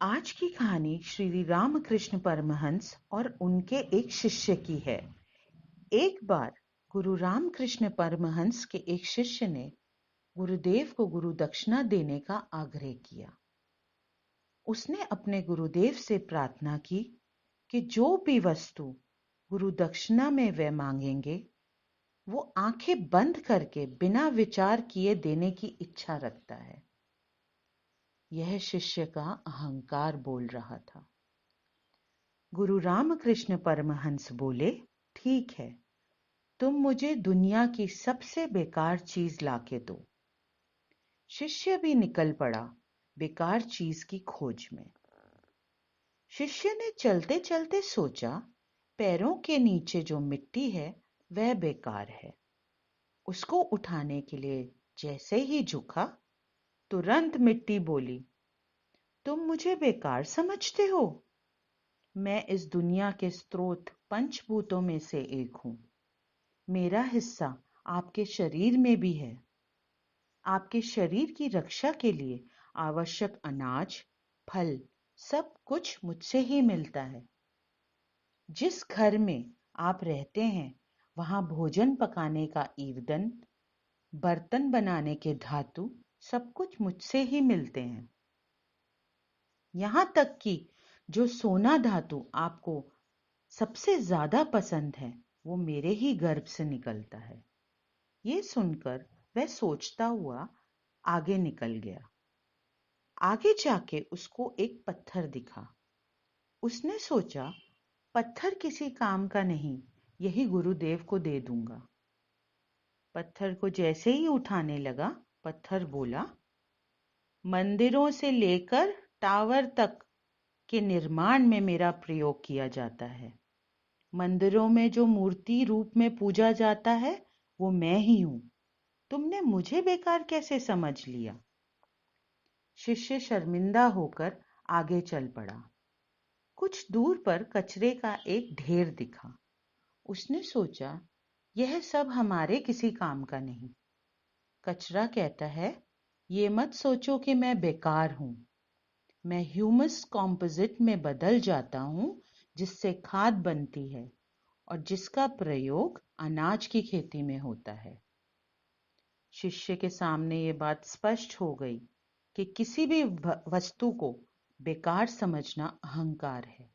आज की कहानी श्री रामकृष्ण परमहंस और उनके एक शिष्य की है। एक बार गुरु रामकृष्ण परमहंस के एक शिष्य ने गुरुदेव को गुरु दक्षिणा देने का आग्रह किया। उसने अपने गुरुदेव से प्रार्थना की कि जो भी वस्तु गुरु दक्षिणा में वे मांगेंगे वो आंखें बंद करके बिना विचार किए देने की इच्छा रखता है। यह शिष्य का अहंकार बोल रहा था। गुरु रामकृष्ण परमहंस बोले, ठीक है, तुम मुझे दुनिया की सबसे बेकार चीज लाके दो। शिष्य भी निकल पड़ा बेकार चीज की खोज में। शिष्य ने चलते चलते सोचा, पैरों के नीचे जो मिट्टी है वह बेकार है। उसको उठाने के लिए जैसे ही झुका, तुरंत मिट्टी बोली, तुम मुझे बेकार समझते हो? मैं इस दुनिया के स्रोत पंचभूतों में से एक हूं। मेरा हिस्सा आपके शरीर में भी है। आपके शरीर की रक्षा के लिए आवश्यक अनाज, फल, सब कुछ मुझसे ही मिलता है। जिस घर में आप रहते हैं वहां भोजन पकाने का ईंधन, बर्तन बनाने के धातु, सब कुछ मुझसे ही मिलते हैं। यहां तक कि जो सोना धातु आपको सबसे ज्यादा पसंद है वो मेरे ही गर्भ से निकलता है। ये सुनकर वह सोचता हुआ आगे निकल गया। आगे जाके उसको एक पत्थर दिखा। उसने सोचा, पत्थर किसी काम का नहीं, यही गुरुदेव को दे दूंगा। पत्थर को जैसे ही उठाने लगा, पत्थर बोला, मंदिरों से लेकर टावर तक के निर्माण में मेरा प्रयोग किया जाता है। मंदिरों में जो मूर्ति रूप में पूजा जाता है वो मैं ही हूं। तुमने मुझे बेकार कैसे समझ लिया? शिष्य शर्मिंदा होकर आगे चल पड़ा। कुछ दूर पर कचरे का एक ढेर दिखा। उसने सोचा, यह सब हमारे किसी काम का नहीं। कचरा कहता है, ये मत सोचो कि मैं बेकार हूं। मैं ह्यूमस कॉम्पोजिट में बदल जाता हूं, जिससे खाद बनती है और जिसका प्रयोग अनाज की खेती में होता है। शिष्य के सामने ये बात स्पष्ट हो गई कि किसी भी वस्तु को बेकार समझना अहंकार है।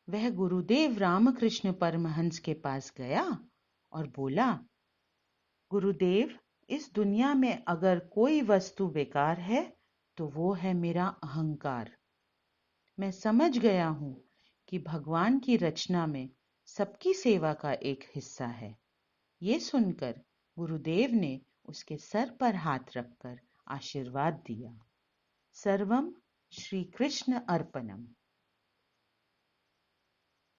वह गुरुदेव रामकृष्ण परमहंस के पास गया और बोला, गुरुदेव, इस दुनिया में अगर कोई वस्तु बेकार है तो वो है मेरा अहंकार। मैं समझ गया हूं कि भगवान की रचना में सबकी सेवा का एक हिस्सा है। ये सुनकर गुरुदेव ने उसके सर पर हाथ रखकर आशीर्वाद दिया। सर्वम श्री कृष्ण अर्पणम।